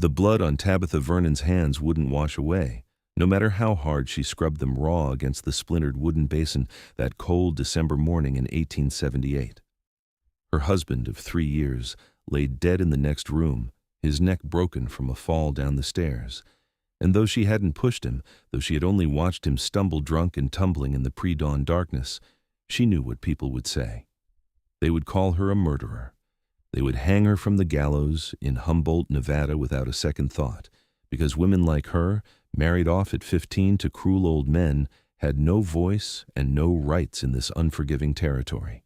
The blood on Tabitha Vernon's hands wouldn't wash away, no matter how hard she scrubbed them raw against the splintered wooden basin that cold December morning in 1878. Her husband of 3 years lay dead in the next room, his neck broken from a fall down the stairs. And though she hadn't pushed him, though she had only watched him stumble drunk and tumbling in the pre-dawn darkness, she knew what people would say. They would call her a murderer. They would hang her from the gallows in Humboldt, Nevada without a second thought, because women like her, married off at 15 to cruel old men, had no voice and no rights in this unforgiving territory.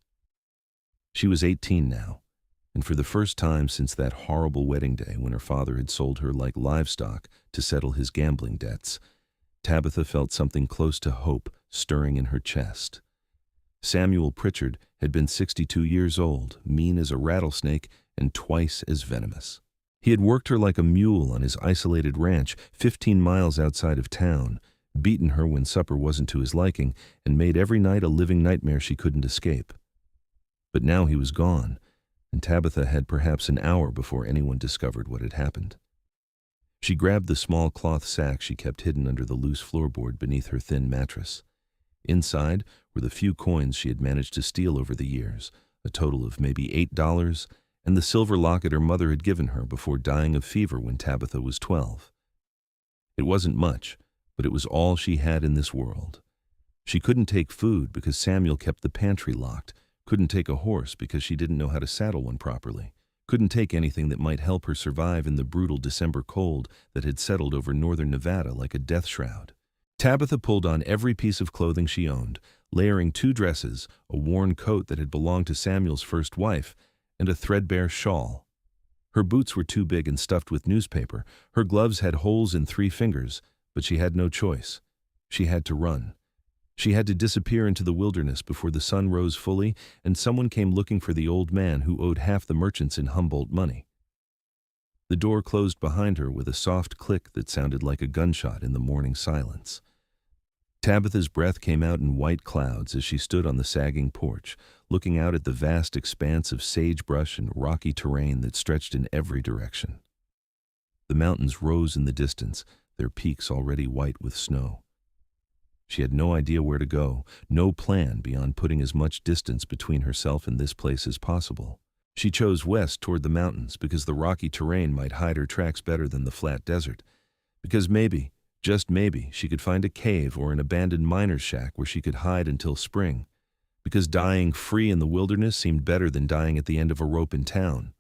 She was 18 now, and for the first time since that horrible wedding day when her father had sold her like livestock to settle his gambling debts, Tabitha felt something close to hope stirring in her chest. Samuel Pritchard had been 62 years old, mean as a rattlesnake and twice as venomous. He had worked her like a mule on his isolated ranch 15 miles outside of town, beaten her when supper wasn't to his liking, and made every night a living nightmare she couldn't escape. But now he was gone, and Tabitha had perhaps an hour before anyone discovered what had happened. She grabbed the small cloth sack she kept hidden under the loose floorboard beneath her thin mattress. Inside were the few coins she had managed to steal over the years, a total of maybe $8, and the silver locket her mother had given her before dying of fever when Tabitha was 12. It wasn't much, but it was all she had in this world. She couldn't take food because Samuel kept the pantry locked, couldn't take a horse because she didn't know how to saddle one properly, couldn't take anything that might help her survive in the brutal December cold that had settled over northern Nevada like a death shroud. Tabitha pulled on every piece of clothing she owned, layering 2 dresses, a worn coat that had belonged to Samuel's first wife, and a threadbare shawl. Her boots were too big and stuffed with newspaper. Her gloves had holes in 3 fingers, but she had no choice. She had to run. She had to disappear into the wilderness before the sun rose fully and someone came looking for the old man who owed half the merchants in Humboldt money. The door closed behind her with a soft click that sounded like a gunshot in the morning silence. Tabitha's breath came out in white clouds as she stood on the sagging porch, looking out at the vast expanse of sagebrush and rocky terrain that stretched in every direction. The mountains rose in the distance, their peaks already white with snow. She had no idea where to go, no plan beyond putting as much distance between herself and this place as possible. She chose west toward the mountains because the rocky terrain might hide her tracks better than the flat desert, because maybe, just maybe, she could find a cave or an abandoned miner's shack where she could hide until spring, because dying free in the wilderness seemed better than dying at the end of a rope in town.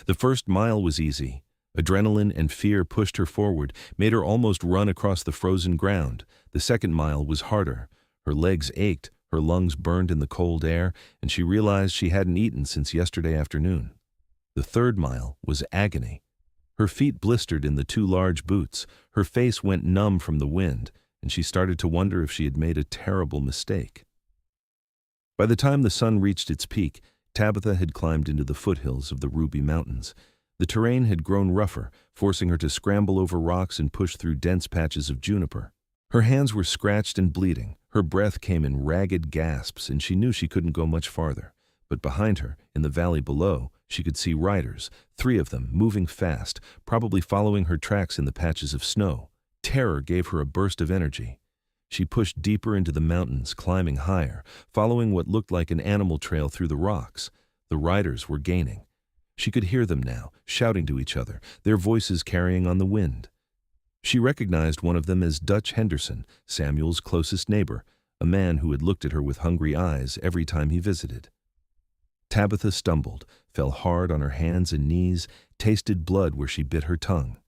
The first mile was easy. Adrenaline and fear pushed her forward, made her almost run across the frozen ground. The second mile was harder. Her legs ached, her lungs burned in the cold air, and she realized she hadn't eaten since yesterday afternoon. The third mile was agony. Her feet blistered in the 2 large boots, her face went numb from the wind, and she started to wonder if she had made a terrible mistake. By the time the sun reached its peak, Tabitha had climbed into the foothills of the Ruby Mountains. The terrain had grown rougher, forcing her to scramble over rocks and push through dense patches of juniper. Her hands were scratched and bleeding, her breath came in ragged gasps, and she knew she couldn't go much farther. But behind her, in the valley below, she could see riders, 3 of them, moving fast, probably following her tracks in the patches of snow. Terror gave her a burst of energy. She pushed deeper into the mountains, climbing higher, following what looked like an animal trail through the rocks. The riders were gaining. She could hear them now, shouting to each other, their voices carrying on the wind. She recognized one of them as Dutch Henderson, Samuel's closest neighbor, a man who had looked at her with hungry eyes every time he visited. Tabitha stumbled, fell hard on her hands and knees, tasted blood where she bit her tongue.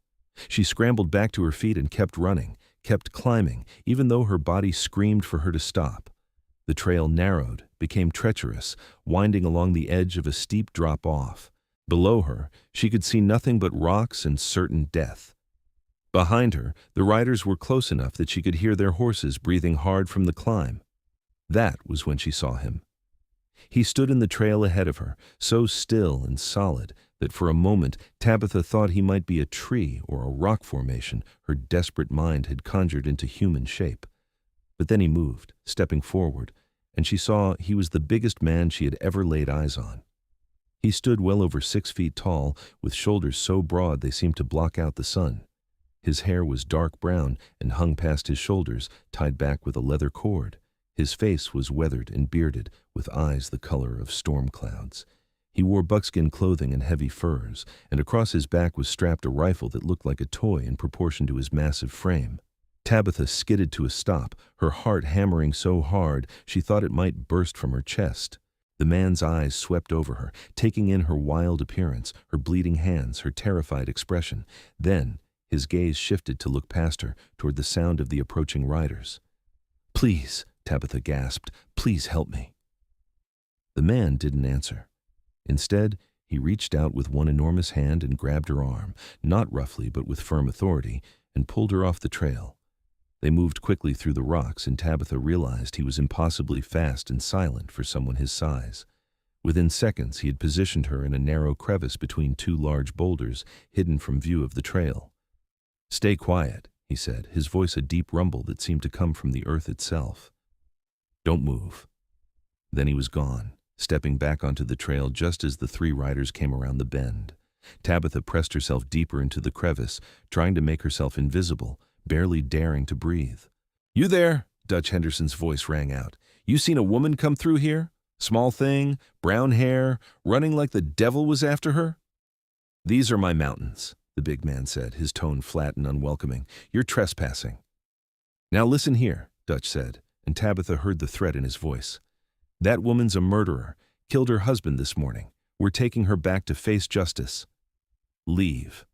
She scrambled back to her feet and kept running, kept climbing, even though her body screamed for her to stop. The trail narrowed, became treacherous, winding along the edge of a steep drop-off. Below her, she could see nothing but rocks and certain death. Behind her, the riders were close enough that she could hear their horses breathing hard from the climb. That was when she saw him. He stood in the trail ahead of her, so still and solid that for a moment Tabitha thought he might be a tree or a rock formation her desperate mind had conjured into human shape. But then he moved, stepping forward, and she saw he was the biggest man she had ever laid eyes on. He stood well over 6 feet tall, with shoulders so broad they seemed to block out the sun. His hair was dark brown and hung past his shoulders, tied back with a leather cord. His face was weathered and bearded, with eyes the color of storm clouds. He wore buckskin clothing and heavy furs, and across his back was strapped a rifle that looked like a toy in proportion to his massive frame. Tabitha skidded to a stop, her heart hammering so hard she thought it might burst from her chest. The man's eyes swept over her, taking in her wild appearance, her bleeding hands, her terrified expression. Then his gaze shifted to look past her, toward the sound of the approaching riders. "Please," Tabitha gasped, "please help me." The man didn't answer. Instead, he reached out with one enormous hand and grabbed her arm, not roughly but with firm authority, and pulled her off the trail. They moved quickly through the rocks, and Tabitha realized he was impossibly fast and silent for someone his size. Within seconds, he had positioned her in a narrow crevice between two large boulders, hidden from view of the trail. "Stay quiet," he said, his voice a deep rumble that seemed to come from the earth itself. "Don't move." Then he was gone, stepping back onto the trail just as the three riders came around the bend. Tabitha pressed herself deeper into the crevice, trying to make herself invisible, barely daring to breathe. "You there?" Dutch Henderson's voice rang out. "You seen a woman come through here? Small thing, brown hair, running like the devil was after her?" "These are my mountains," the big man said, his tone flat and unwelcoming. "You're trespassing." "Now listen here," Dutch said, and Tabitha heard the threat in his voice. "That woman's a murderer, killed her husband this morning. We're taking her back to face justice. Leave."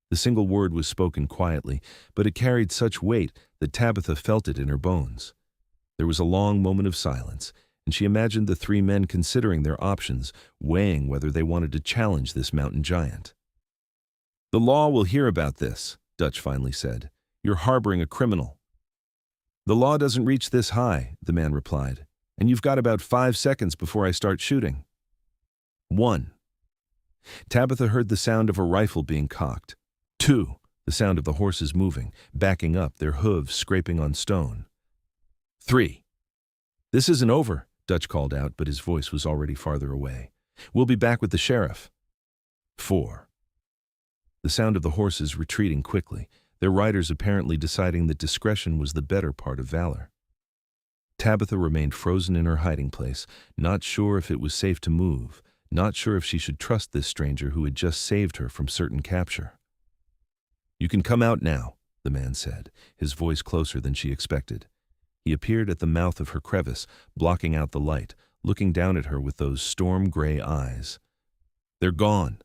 The single word was spoken quietly, but it carried such weight that Tabitha felt it in her bones. There was a long moment of silence, and she imagined the three men considering their options, weighing whether they wanted to challenge this mountain giant. "The law will hear about this," Dutch finally said. "You're harboring a criminal." "The law doesn't reach this high," the man replied, "and you've got about 5 seconds before I start shooting." 1. Tabitha heard the sound of a rifle being cocked. 2. The sound of the horses moving, backing up, their hooves scraping on stone. 3. "This isn't over," Dutch called out, but his voice was already farther away. "We'll be back with the sheriff." 4. The sound of the horses retreating quickly, their riders apparently deciding that discretion was the better part of valor. Tabitha remained frozen in her hiding place, not sure if it was safe to move, not sure if she should trust this stranger who had just saved her from certain capture. "You can come out now," the man said, his voice closer than she expected. He appeared at the mouth of her crevice, blocking out the light, looking down at her with those storm-gray eyes. "They're gone."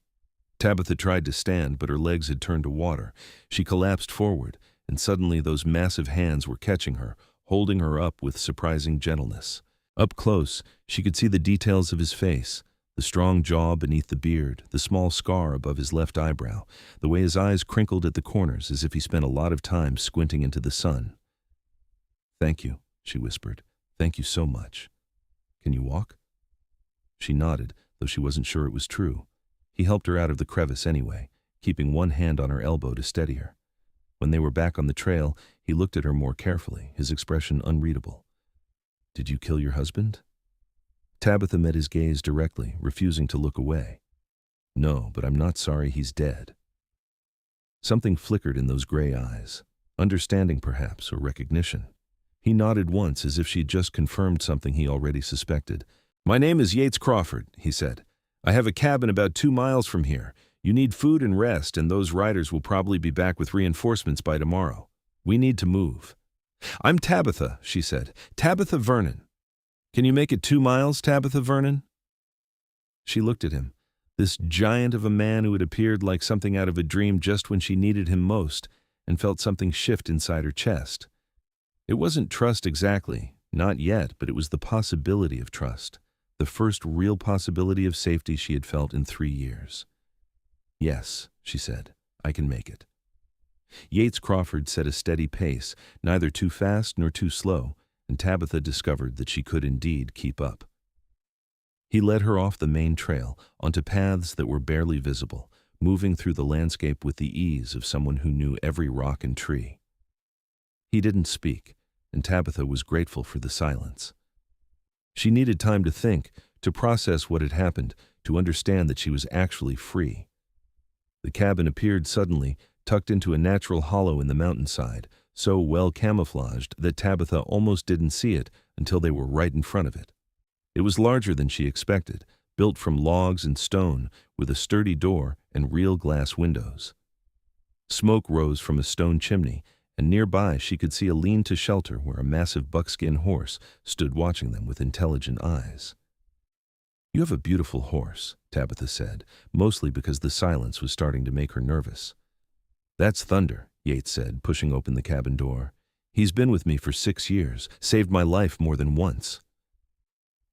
Tabitha tried to stand, but her legs had turned to water. She collapsed forward, and suddenly those massive hands were catching her, holding her up with surprising gentleness. Up close, she could see the details of his face, the strong jaw beneath the beard, the small scar above his left eyebrow, the way his eyes crinkled at the corners as if he spent a lot of time squinting into the sun. "Thank you," she whispered. "Thank you so much. Can you walk?" She nodded, though she wasn't sure it was true. He helped her out of the crevice anyway, keeping one hand on her elbow to steady her. When they were back on the trail, he looked at her more carefully, his expression unreadable. "Did you kill your husband?" Tabitha met his gaze directly, refusing to look away. "No, but I'm not sorry he's dead." Something flickered in those gray eyes, understanding perhaps, or recognition. He nodded once as if she'd just confirmed something he already suspected. "My name is Yates Crawford," he said. "I have a cabin about 2 miles from here. You need food and rest, and those riders will probably be back with reinforcements by tomorrow. We need to move." "I'm Tabitha," she said. "Tabitha Vernon. Can you make it 2 miles, Tabitha Vernon?" She looked at him, this giant of a man who had appeared like something out of a dream just when she needed him most, and felt something shift inside her chest. It wasn't trust exactly, not yet, but it was the possibility of trust, the first real possibility of safety she had felt in 3 years. "Yes," she said, "I can make it." Yates Crawford set a steady pace, neither too fast nor too slow, and Tabitha discovered that she could indeed keep up. He led her off the main trail, onto paths that were barely visible, moving through the landscape with the ease of someone who knew every rock and tree. He didn't speak, and Tabitha was grateful for the silence. She needed time to think, to process what had happened, to understand that she was actually free. The cabin appeared suddenly, tucked into a natural hollow in the mountainside, so well camouflaged that Tabitha almost didn't see it until they were right in front of it. It was larger than she expected, built from logs and stone, with a sturdy door and real glass windows. Smoke rose from a stone chimney, and nearby she could see a lean-to shelter where a massive buckskin horse stood watching them with intelligent eyes. "You have a beautiful horse," Tabitha said, mostly because the silence was starting to make her nervous. "That's Thunder," Yates said, pushing open the cabin door. "He's been with me for 6 years, saved my life more than once."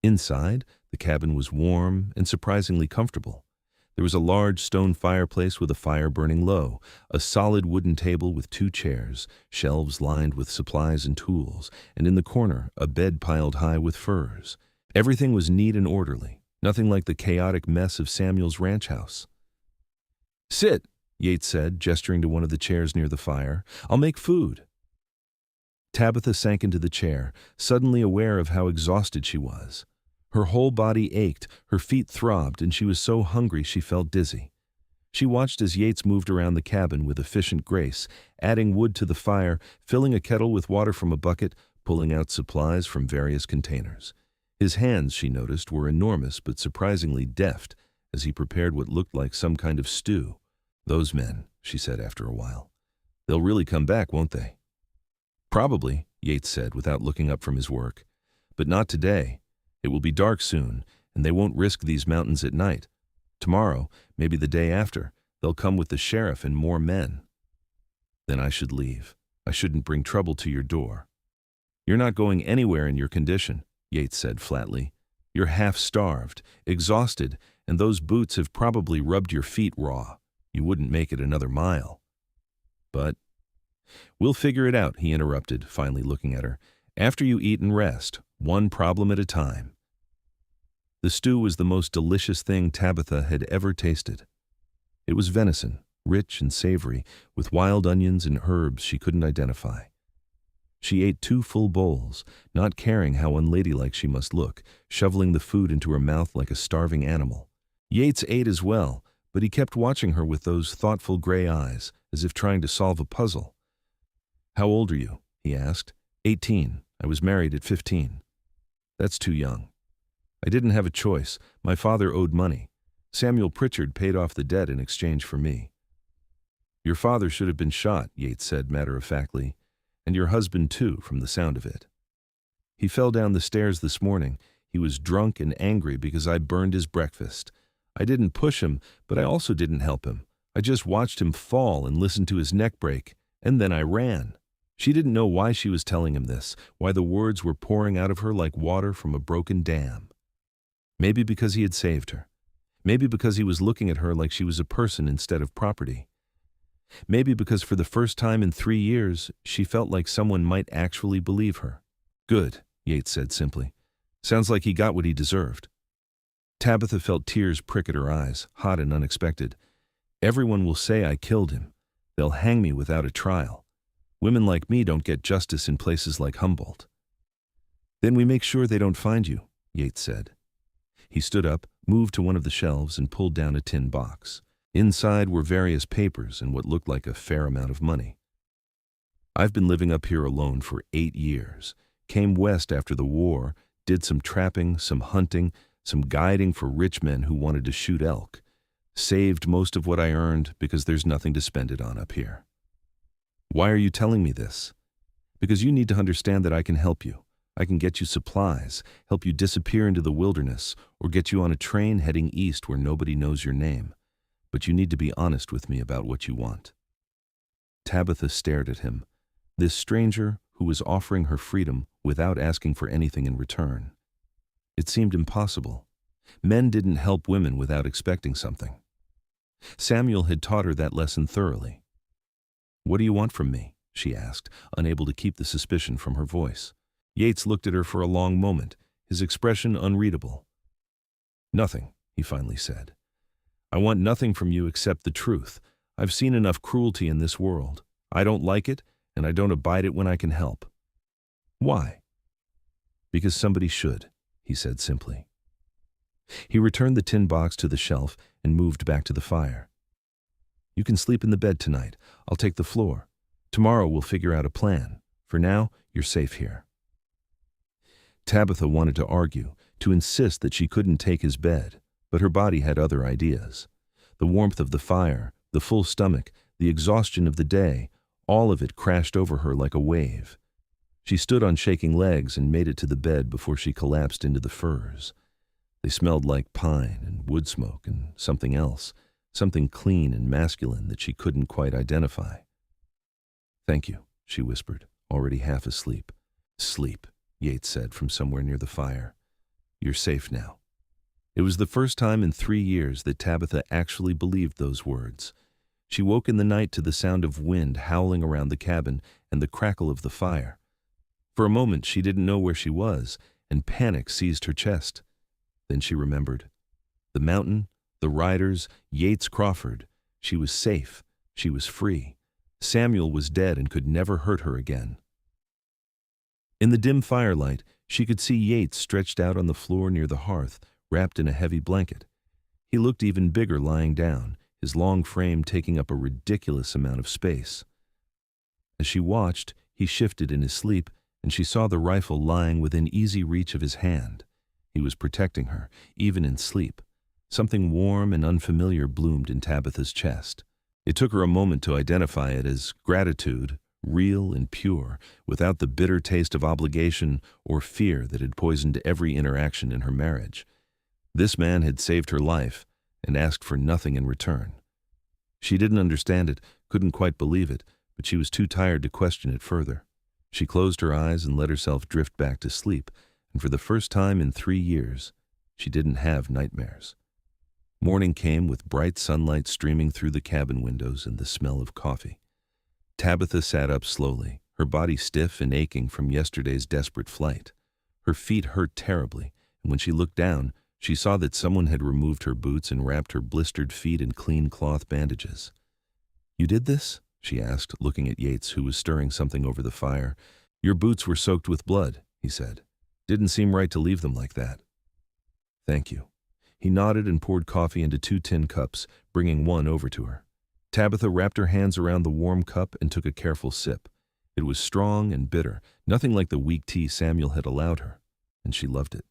Inside, the cabin was warm and surprisingly comfortable. There was a large stone fireplace with a fire burning low, a solid wooden table with 2 chairs, shelves lined with supplies and tools, and in the corner, a bed piled high with furs. Everything was neat and orderly, nothing like the chaotic mess of Samuel's ranch house. "Sit," Yates said, gesturing to one of the chairs near the fire. "I'll make food." Tabitha sank into the chair, suddenly aware of how exhausted she was. Her whole body ached, her feet throbbed, and she was so hungry she felt dizzy. She watched as Yates moved around the cabin with efficient grace, adding wood to the fire, filling a kettle with water from a bucket, pulling out supplies from various containers. His hands, she noticed, were enormous but surprisingly deft as he prepared what looked like some kind of stew. "Those men," she said after a while. "They'll really come back, won't they?" "Probably," Yates said without looking up from his work. "But not today. It will be dark soon, and they won't risk these mountains at night. Tomorrow, maybe the day after, they'll come with the sheriff and more men." "Then I should leave. I shouldn't bring trouble to your door." "You're not going anywhere in your condition," Yates said flatly. "You're half-starved, exhausted, and those boots have probably rubbed your feet raw. You wouldn't make it another mile." "But—" "We'll figure it out," he interrupted, finally looking at her. "After you eat and rest, one problem at a time." The stew was the most delicious thing Tabitha had ever tasted. It was venison, rich and savory, with wild onions and herbs she couldn't identify. She ate 2 full bowls, not caring how unladylike she must look, shoveling the food into her mouth like a starving animal. Yates ate as well, but he kept watching her with those thoughtful gray eyes, as if trying to solve a puzzle. "How old are you?" he asked. 18. I was married at 15. "That's too young." "I didn't have a choice. My father owed money. Samuel Pritchard paid off the debt in exchange for me." "Your father should have been shot," Yates said matter-of-factly. "And your husband too, from the sound of it. He fell down the stairs this morning. He was drunk and angry because I burned his breakfast. I didn't push him, but I also didn't help him. I just watched him fall and listened to his neck break, and then I ran." She didn't know why she was telling him this, why the words were pouring out of her like water from a broken dam. Maybe because he had saved her. Maybe because he was looking at her like she was a person instead of property. Maybe because for the first time in 3 years, she felt like someone might actually believe her. "Good," Yates said simply. "Sounds like he got what he deserved." Tabitha felt tears prick at her eyes, hot and unexpected. "Everyone will say I killed him. They'll hang me without a trial. Women like me don't get justice in places like Humboldt." "Then we make sure they don't find you," Yates said. He stood up, moved to one of the shelves, and pulled down a tin box. Inside were various papers and what looked like a fair amount of money. "I've been living up here alone for 8 years. Came west after the war, did some trapping, some hunting, some guiding for rich men who wanted to shoot elk. Saved most of what I earned because there's nothing to spend it on up here." "Why are you telling me this?" "Because you need to understand that I can help you. I can get you supplies, help you disappear into the wilderness, or get you on a train heading east where nobody knows your name. But you need to be honest with me about what you want." Tabitha stared at him, this stranger who was offering her freedom without asking for anything in return. It seemed impossible. Men didn't help women without expecting something. Samuel had taught her that lesson thoroughly. "What do you want from me?" she asked, unable to keep the suspicion from her voice. Yates looked at her for a long moment, his expression unreadable. "Nothing," he finally said. "I want nothing from you except the truth. I've seen enough cruelty in this world. I don't like it, and I don't abide it when I can help." "Why?" "Because somebody should," he said simply. He returned the tin box to the shelf and moved back to the fire. "You can sleep in the bed tonight. I'll take the floor. Tomorrow we'll figure out a plan. For now, you're safe here." Tabitha wanted to argue, to insist that she couldn't take his bed, but her body had other ideas. The warmth of the fire, the full stomach, the exhaustion of the day, all of it crashed over her like a wave. She stood on shaking legs and made it to the bed before she collapsed into the furs. They smelled like pine and wood smoke and something else, something clean and masculine that she couldn't quite identify. "Thank you," she whispered, already half asleep. "Sleep," Yates said from somewhere near the fire. "You're safe now." It was the first time in 3 years that Tabitha actually believed those words. She woke in the night to the sound of wind howling around the cabin and the crackle of the fire. For a moment she didn't know where she was, and panic seized her chest. Then she remembered. The mountain, the riders, Yates Crawford. She was safe. She was free. Samuel was dead and could never hurt her again. In the dim firelight, she could see Yates stretched out on the floor near the hearth, wrapped in a heavy blanket. He looked even bigger lying down, his long frame taking up a ridiculous amount of space. As she watched, he shifted in his sleep, and she saw the rifle lying within easy reach of his hand. He was protecting her, even in sleep. Something warm and unfamiliar bloomed in Tabitha's chest. It took her a moment to identify it as gratitude, real and pure, without the bitter taste of obligation or fear that had poisoned every interaction in her marriage. This man had saved her life and asked for nothing in return. She didn't understand it, couldn't quite believe it, but she was too tired to question it further. She closed her eyes and let herself drift back to sleep, and for the first time in 3 years, she didn't have nightmares. Morning came with bright sunlight streaming through the cabin windows and the smell of coffee. Tabitha sat up slowly, her body stiff and aching from yesterday's desperate flight. Her feet hurt terribly, and when she looked down, she saw that someone had removed her boots and wrapped her blistered feet in clean cloth bandages. "You did this?" she asked, looking at Yates, who was stirring something over the fire. "Your boots were soaked with blood," he said. "Didn't seem right to leave them like that." "Thank you." He nodded and poured coffee into 2 tin cups, bringing one over to her. Tabitha wrapped her hands around the warm cup and took a careful sip. It was strong and bitter, nothing like the weak tea Samuel had allowed her, and she loved it.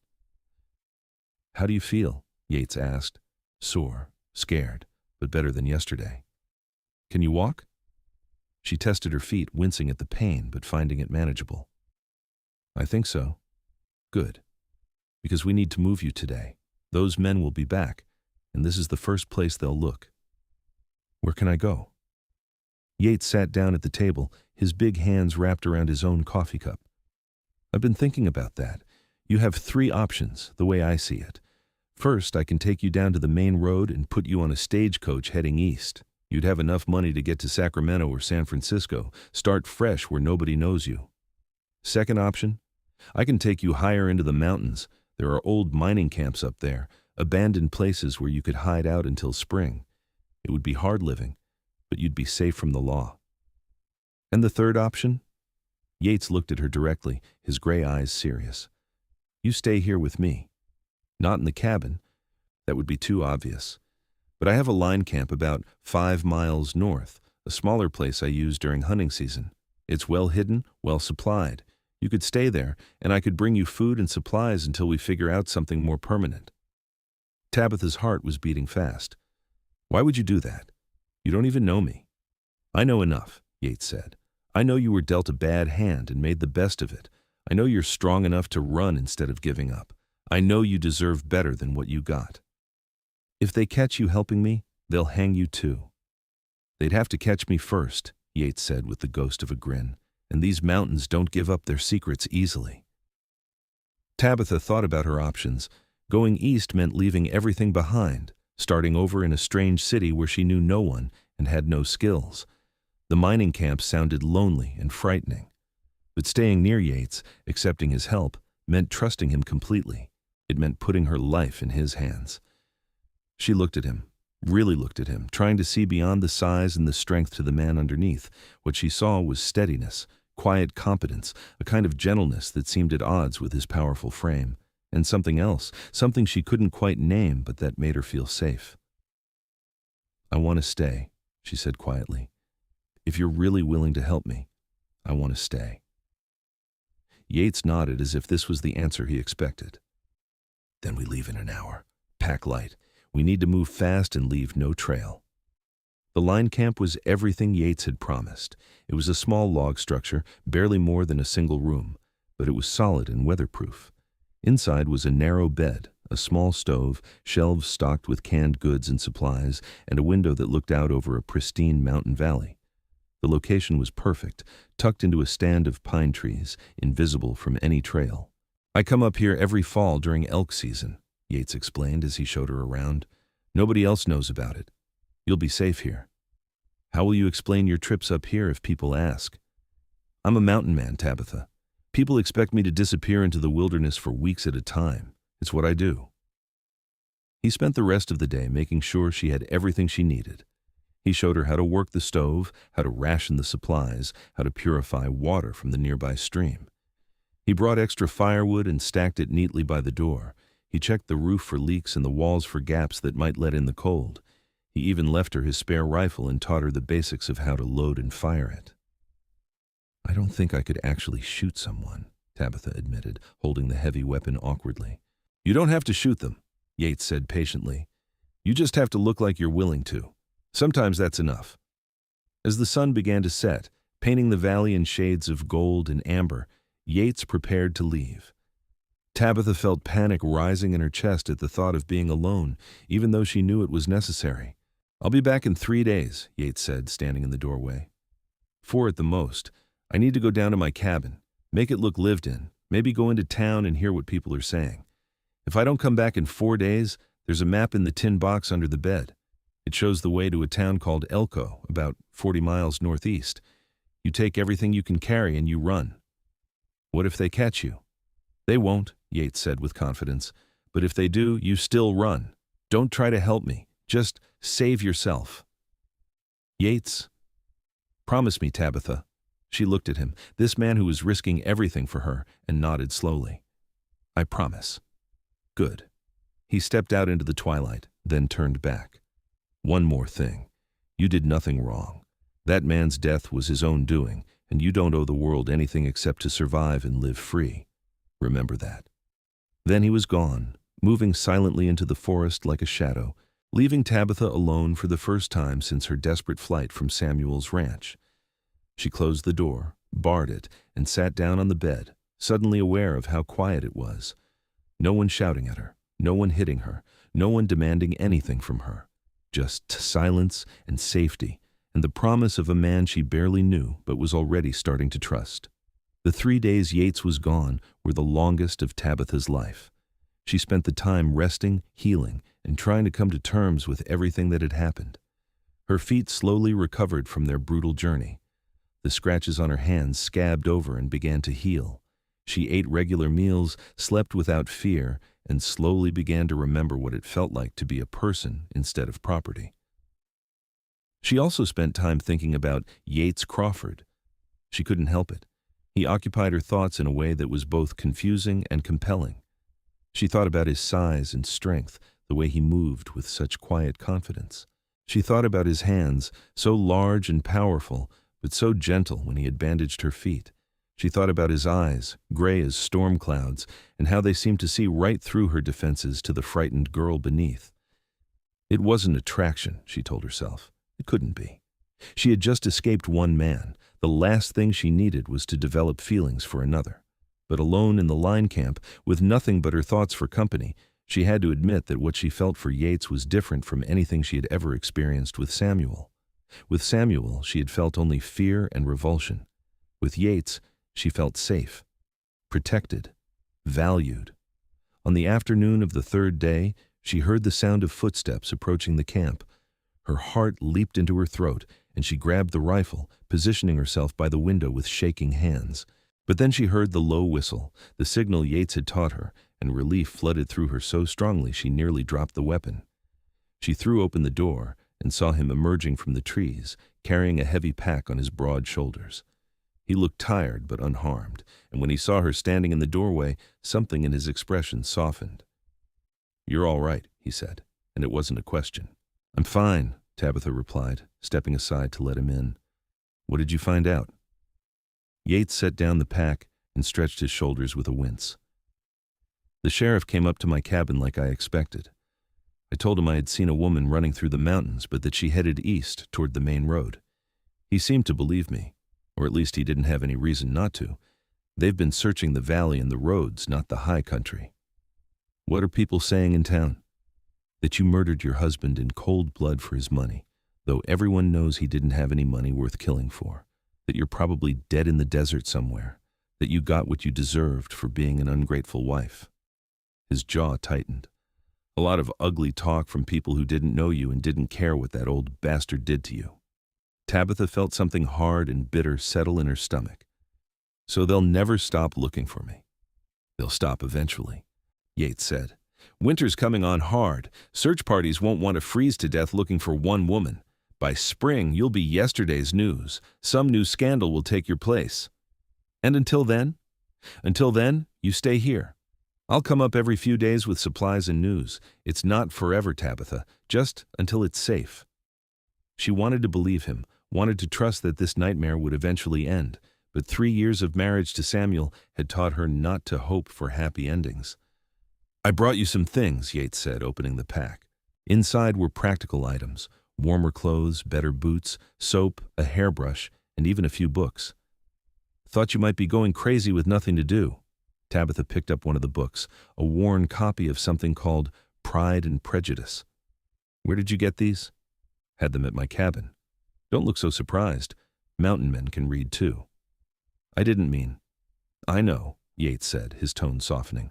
"How do you feel?" Yates asked. "Sore, scared, but better than yesterday. Can you walk?" She tested her feet, wincing at the pain, but finding it manageable. "I think so." "Good. Because we need to move you today. Those men will be back, and this is the first place they'll look." "Where can I go?" Yates sat down at the table, his big hands wrapped around his own coffee cup. "I've been thinking about that. You have 3 options, the way I see it. First, I can take you down to the main road and put you on a stagecoach heading east. You'd have enough money to get to Sacramento or San Francisco, start fresh where nobody knows you. Second option, I can take you higher into the mountains. There are old mining camps up there, abandoned places where you could hide out until spring. It would be hard living, but you'd be safe from the law. And the third option?" Yates looked at her directly, his gray eyes serious. "You stay here with me. Not in the cabin. That would be too obvious. But I have a line camp about 5 miles north, a smaller place I use during hunting season. It's well hidden, well supplied. You could stay there, and I could bring you food and supplies until we figure out something more permanent." Tabitha's heart was beating fast. "Why would you do that? You don't even know me." "I know enough," Yates said. "I know you were dealt a bad hand and made the best of it. I know you're strong enough to run instead of giving up. I know you deserve better than what you got. If they catch you helping me, they'll hang you too." "They'd have to catch me first," Yates said with the ghost of a grin, "and these mountains don't give up their secrets easily." Tabitha thought about her options. Going east meant leaving everything behind, starting over in a strange city where she knew no one and had no skills. The mining camp sounded lonely and frightening. But staying near Yates, accepting his help, meant trusting him completely. It meant putting her life in his hands. She looked at him, really looked at him, trying to see beyond the size and the strength to the man underneath. What she saw was steadiness, quiet competence, a kind of gentleness that seemed at odds with his powerful frame. and something else, something she couldn't quite name but that made her feel safe. "I want to stay," she said quietly. "If you're really willing to help me, I want to stay." Yates nodded as if this was the answer he expected. "Then we leave in an hour. Pack light. We need to move fast and leave no trail." The line camp was everything Yates had promised. It was a small log structure, barely more than a single room, but it was solid and weatherproof. Inside was a narrow bed, a small stove, shelves stocked with canned goods and supplies, and a window that looked out over a pristine mountain valley. The location was perfect, tucked into a stand of pine trees, invisible from any trail. "I come up here every fall during elk season," Yates explained as he showed her around. "Nobody else knows about it. You'll be safe here." "How will you explain your trips up here if people ask?" "I'm a mountain man, Tabitha. People expect me to disappear into the wilderness for weeks at a time. It's what I do." He spent the rest of the day making sure she had everything she needed. He showed her how to work the stove, how to ration the supplies, how to purify water from the nearby stream. He brought extra firewood and stacked it neatly by the door. He checked the roof for leaks and the walls for gaps that might let in the cold. He even left her his spare rifle and taught her the basics of how to load and fire it. "I don't think I could actually shoot someone," Tabitha admitted, holding the heavy weapon awkwardly. "You don't have to shoot them," Yates said patiently. "You just have to look like you're willing to. Sometimes that's enough." As the sun began to set, painting the valley in shades of gold and amber, Yates prepared to leave. Tabitha felt panic rising in her chest at the thought of being alone, even though she knew it was necessary. "I'll be back in 3 days, Yates said, standing in the doorway. "4 at the most. I need to go down to my cabin, make it look lived in, maybe go into town and hear what people are saying. If I don't come back in 4 days, there's a map in the tin box under the bed. It shows the way to a town called Elko, about 40 miles northeast. You take everything you can carry and you run." "What if they catch you?" "They won't," Yates said with confidence. "But if they do, you still run. Don't try to help me. Just save yourself." "Yates, promise me, Tabitha." She looked at him, this man who was risking everything for her, and nodded slowly. "I promise." "Good." He stepped out into the twilight, then turned back. "One more thing. You did nothing wrong. That man's death was his own doing, and you don't owe the world anything except to survive and live free. Remember that." Then he was gone, moving silently into the forest like a shadow, leaving Tabitha alone for the first time since her desperate flight from Samuel's ranch. She closed the door, barred it, and sat down on the bed, suddenly aware of how quiet it was. No one shouting at her, no one hitting her, no one demanding anything from her. Just silence and safety, and the promise of a man she barely knew but was already starting to trust. The 3 days Yates was gone were the longest of Tabitha's life. She spent the time resting, healing, and trying to come to terms with everything that had happened. Her feet slowly recovered from their brutal journey. The scratches on her hands scabbed over and began to heal. She ate regular meals, slept without fear, and slowly began to remember what it felt like to be a person instead of property. She also spent time thinking about Yates Crawford. She couldn't help it. He occupied her thoughts in a way that was both confusing and compelling. She thought about his size and strength, the way he moved with such quiet confidence. She thought about his hands, so large and powerful, but so gentle when he had bandaged her feet. She thought about his eyes, gray as storm clouds, and how they seemed to see right through her defenses to the frightened girl beneath. It wasn't attraction, she told herself. It couldn't be. She had just escaped one man. The last thing she needed was to develop feelings for another. But alone in the line camp, with nothing but her thoughts for company, she had to admit that what she felt for Yates was different from anything she had ever experienced with Samuel. With Samuel, she had felt only fear and revulsion. With Yates, she felt safe, protected, valued. On the afternoon of the 3rd day, she heard the sound of footsteps approaching the camp. Her heart leaped into her throat, and she grabbed the rifle, positioning herself by the window with shaking hands. But then she heard the low whistle, the signal Yates had taught her, and relief flooded through her so strongly she nearly dropped the weapon. She threw open the door and saw him emerging from the trees, carrying a heavy pack on his broad shoulders. He looked tired but unharmed, and when he saw her standing in the doorway, something in his expression softened. "You're all right," he said, and it wasn't a question. "I'm fine," Tabitha replied, stepping aside to let him in. "What did you find out?" Yates set down the pack and stretched his shoulders with a wince. "The sheriff came up to my cabin like I expected. I told him I had seen a woman running through the mountains, but that she headed east toward the main road. He seemed to believe me, or at least he didn't have any reason not to. They've been searching the valley and the roads, not the high country." "What are people saying in town?" "That you murdered your husband in cold blood for his money, though everyone knows he didn't have any money worth killing for. That you're probably dead in the desert somewhere. That you got what you deserved for being an ungrateful wife." His jaw tightened. "A lot of ugly talk from people who didn't know you and didn't care what that old bastard did to you." Tabitha felt something hard and bitter settle in her stomach. "So they'll never stop looking for me." "They'll stop eventually," Yates said. "Winter's coming on hard. Search parties won't want to freeze to death looking for one woman. By spring, you'll be yesterday's news. Some new scandal will take your place. And until then? Until then, you stay here. I'll come up every few days with supplies and news. It's not forever, Tabitha, just until it's safe." She wanted to believe him, wanted to trust that this nightmare would eventually end, but 3 years of marriage to Samuel had taught her not to hope for happy endings. "I brought you some things," Yates said, opening the pack. Inside were practical items: warmer clothes, better boots, soap, a hairbrush, and even a few books. "Thought you might be going crazy with nothing to do." Tabitha picked up one of the books, a worn copy of something called Pride and Prejudice. "Where did you get these?" "Had them at my cabin." "Don't look so surprised. Mountain men can read too." "I didn't mean—" "I know," Yates said, his tone softening.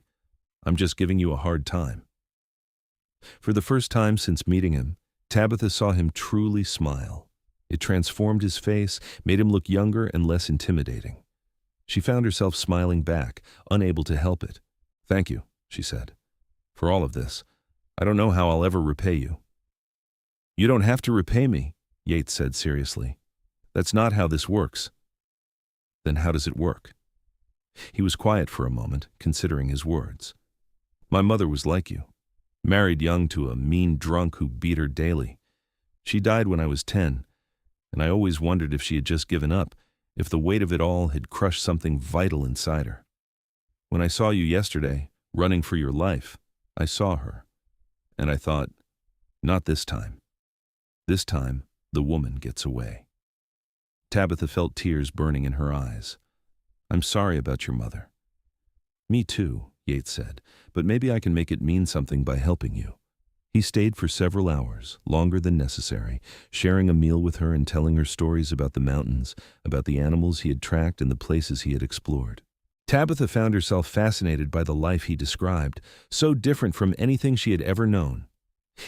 "I'm just giving you a hard time." For the first time since meeting him, Tabitha saw him truly smile. It transformed his face, made him look younger and less intimidating. She found herself smiling back, unable to help it. "Thank you," she said, "for all of this. I don't know how I'll ever repay you." "You don't have to repay me," Yates said seriously. "That's not how this works." "Then how does it work?" He was quiet for a moment, considering his words. "My mother was like you. Married young to a mean drunk who beat her daily. She died when I was 10, and I always wondered if she had just given up, if the weight of it all had crushed something vital inside her. When I saw you yesterday, running for your life, I saw her, and I thought, not this time. This time, the woman gets away." Tabitha felt tears burning in her eyes. "I'm sorry about your mother." "Me too," Yates said, "but maybe I can make it mean something by helping you." He stayed for several hours, longer than necessary, sharing a meal with her and telling her stories about the mountains, about the animals he had tracked and the places he had explored. Tabitha found herself fascinated by the life he described, so different from anything she had ever known.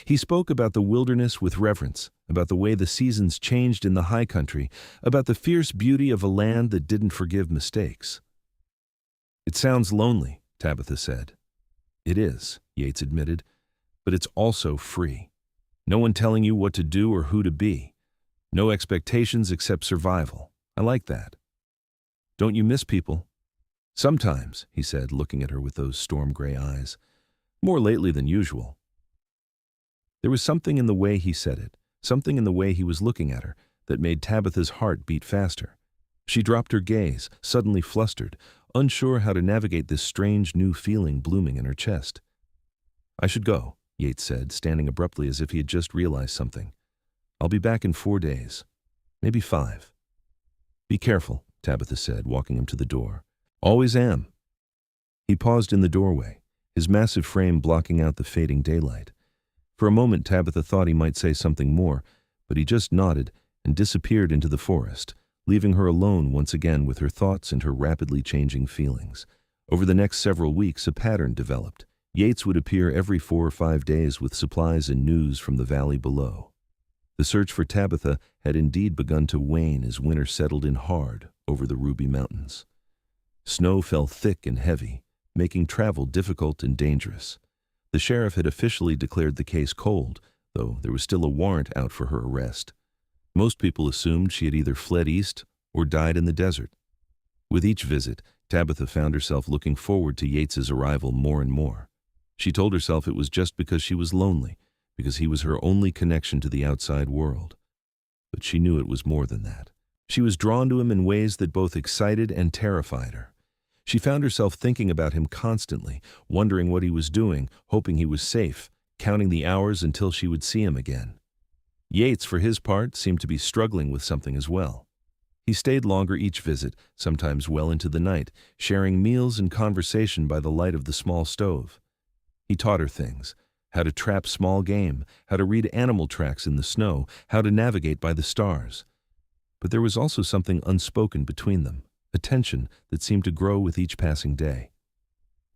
He spoke about the wilderness with reverence, about the way the seasons changed in the high country, about the fierce beauty of a land that didn't forgive mistakes. "It sounds lonely," Tabitha said. "It is," Yates admitted, "but it's also free. No one telling you what to do or who to be. No expectations except survival. I like that." "Don't you miss people?" "Sometimes," he said, looking at her with those storm-gray eyes. "More lately than usual." There was something in the way he said it, something in the way he was looking at her, that made Tabitha's heart beat faster. She dropped her gaze, suddenly flustered, unsure how to navigate this strange new feeling blooming in her chest. "I should go," Yates said, standing abruptly as if he had just realized something. "I'll be back in 4 days. Maybe 5. "Be careful," Tabitha said, walking him to the door. "Always am." He paused in the doorway, his massive frame blocking out the fading daylight. For a moment Tabitha thought he might say something more, but he just nodded and disappeared into the forest, leaving her alone once again with her thoughts and her rapidly changing feelings. Over the next several weeks a pattern developed. Yates would appear every 4 or 5 days with supplies and news from the valley below. The search for Tabitha had indeed begun to wane as winter settled in hard over the Ruby Mountains. Snow fell thick and heavy, making travel difficult and dangerous. The sheriff had officially declared the case cold, though there was still a warrant out for her arrest. Most people assumed she had either fled east or died in the desert. With each visit, Tabitha found herself looking forward to Yates's arrival more and more. She told herself it was just because she was lonely, because he was her only connection to the outside world. But she knew it was more than that. She was drawn to him in ways that both excited and terrified her. She found herself thinking about him constantly, wondering what he was doing, hoping he was safe, counting the hours until she would see him again. Yates, for his part, seemed to be struggling with something as well. He stayed longer each visit, sometimes well into the night, sharing meals and conversation by the light of the small stove. He taught her things: how to trap small game, how to read animal tracks in the snow, how to navigate by the stars. But there was also something unspoken between them, a tension that seemed to grow with each passing day.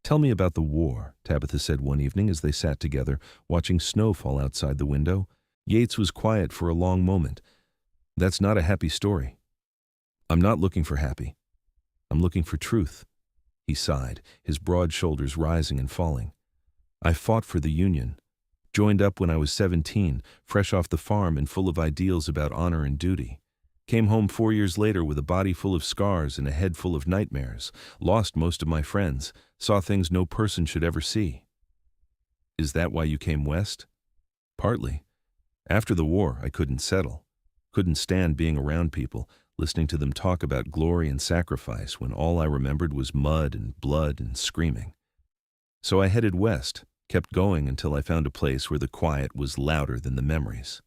"Tell me about the war," Tabitha said one evening as they sat together, watching snow fall outside the window. Yates was quiet for a long moment. "That's not a happy story." "I'm not looking for happy. I'm looking for truth." He sighed, his broad shoulders rising and falling. "I fought for the Union. Joined up when I was 17, fresh off the farm and full of ideals about honor and duty. Came home 4 years later with a body full of scars and a head full of nightmares. Lost most of my friends. Saw things no person should ever see." "Is that why you came west?" "Partly. After the war, I couldn't settle. Couldn't stand being around people, listening to them talk about glory and sacrifice when all I remembered was mud and blood and screaming. So I headed west, kept going until I found a place where the quiet was louder than the memories."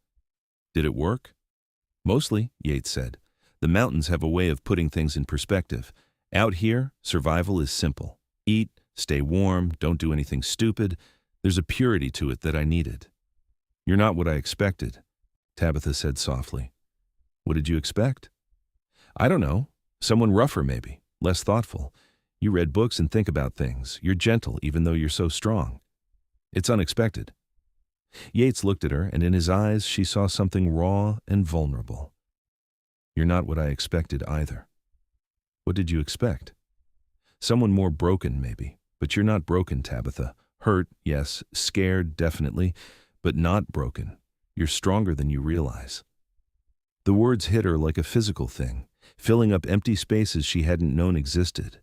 "Did it work?" "Mostly," Yates said. "The mountains have a way of putting things in perspective. Out here, survival is simple. Eat, stay warm, don't do anything stupid. There's a purity to it that I needed." "You're not what I expected," Tabitha said softly. "What did you expect?" "I don't know. Someone rougher maybe, less thoughtful. You read books and think about things. You're gentle even though you're so strong. It's unexpected." Yates looked at her, and in his eyes she saw something raw and vulnerable. "You're not what I expected either." "What did you expect?" "Someone more broken maybe, but you're not broken, Tabitha. Hurt, yes, scared, definitely, but not broken. You're stronger than you realize." The words hit her like a physical thing, filling up empty spaces she hadn't known existed.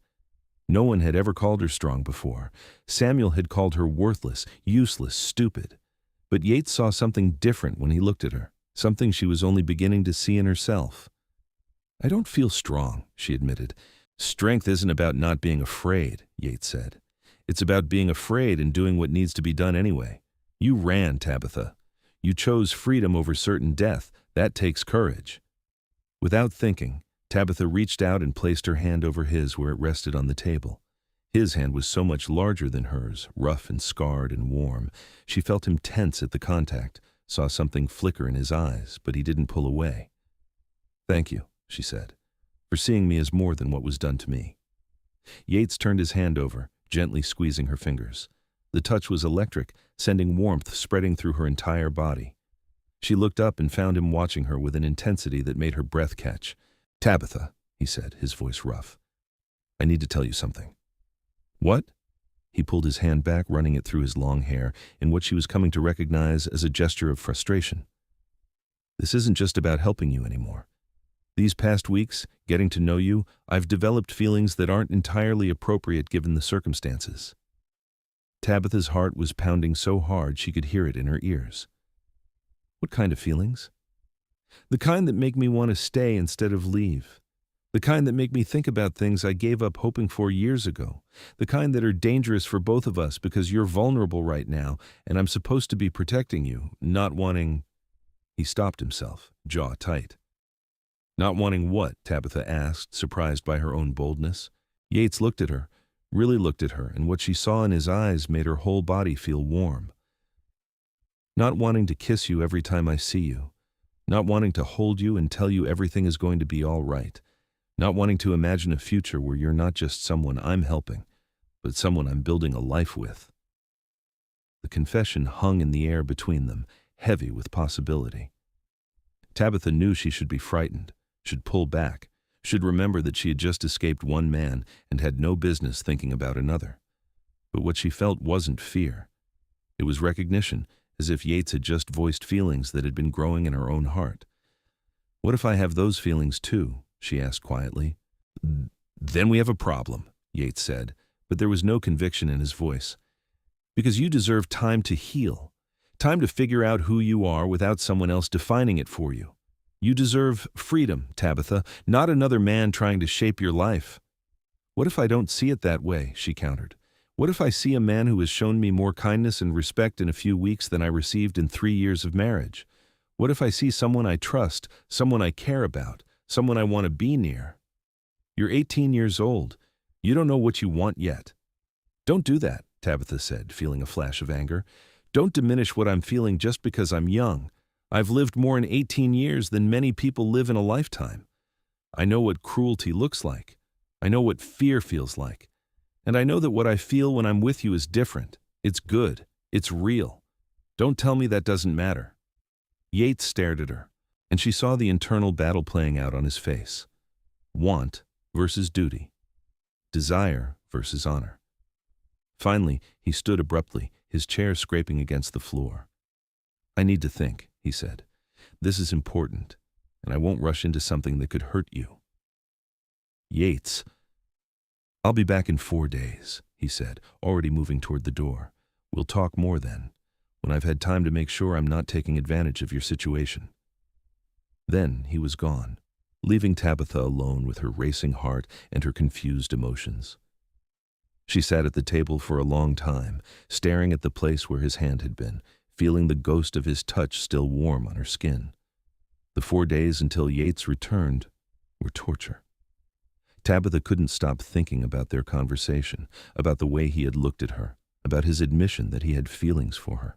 No one had ever called her strong before. Samuel had called her worthless, useless, stupid. But Yates saw something different when he looked at her, something she was only beginning to see in herself. "I don't feel strong," she admitted. "Strength isn't about not being afraid," Yates said. "It's about being afraid and doing what needs to be done anyway. You ran, Tabitha. You chose freedom over certain death. That takes courage." Without thinking, Tabitha reached out and placed her hand over his where it rested on the table. His hand was so much larger than hers, rough and scarred and warm. She felt him tense at the contact, saw something flicker in his eyes, but he didn't pull away. "Thank you," she said, "for seeing me as more than what was done to me." Yates turned his hand over, gently squeezing her fingers. The touch was electric, sending warmth spreading through her entire body. She looked up and found him watching her with an intensity that made her breath catch. "Tabitha," he said, his voice rough, "I need to tell you something." "What?" He pulled his hand back, running it through his long hair, in what she was coming to recognize as a gesture of frustration. "This isn't just about helping you anymore. These past weeks, getting to know you, I've developed feelings that aren't entirely appropriate given the circumstances." Tabitha's heart was pounding so hard she could hear it in her ears. "What kind of feelings?" "The kind that make me want to stay instead of leave. The kind that make me think about things I gave up hoping for years ago. The kind that are dangerous for both of us because you're vulnerable right now and I'm supposed to be protecting you, not wanting—" He stopped himself, jaw tight. "Not wanting what?" Tabitha asked, surprised by her own boldness. Yates looked at her, really looked at her, and what she saw in his eyes made her whole body feel warm. "Not wanting to kiss you every time I see you. Not wanting to hold you and tell you everything is going to be all right. Not wanting to imagine a future where you're not just someone I'm helping, but someone I'm building a life with." The confession hung in the air between them, heavy with possibility. Tabitha knew she should be frightened, should pull back, should remember that she had just escaped one man and had no business thinking about another. But what she felt wasn't fear. It was recognition, as if Yates had just voiced feelings that had been growing in her own heart. "What if I have those feelings too?" she asked quietly. Then we have a problem, Yates said, but there was no conviction in his voice. Because you deserve time to heal, time to figure out who you are without someone else defining it for you. You deserve freedom, Tabitha, not another man trying to shape your life. What if I don't see it that way, she countered. What if I see a man who has shown me more kindness and respect in a few weeks than I received in 3 years of marriage? What if I see someone I trust, someone I care about, someone I want to be near? You're 18 years old. You don't know what you want yet. Don't do that, Tabitha said, feeling a flash of anger. Don't diminish what I'm feeling just because I'm young. I've lived more in 18 years than many people live in a lifetime. I know what cruelty looks like. I know what fear feels like. And I know that what I feel when I'm with you is different. It's good. It's real. Don't tell me that doesn't matter. Yates stared at her, and she saw the internal battle playing out on his face. Want versus duty. Desire versus honor. Finally, he stood abruptly, his chair scraping against the floor. I need to think, he said. This is important, and I won't rush into something that could hurt you. Yates. I'll be back in 4 days, he said, already moving toward the door. We'll talk more then, when I've had time to make sure I'm not taking advantage of your situation. Then he was gone, leaving Tabitha alone with her racing heart and her confused emotions. She sat at the table for a long time, staring at the place where his hand had been, feeling the ghost of his touch still warm on her skin. The 4 days until Yates returned were torture. Tabitha couldn't stop thinking about their conversation, about the way he had looked at her, about his admission that he had feelings for her.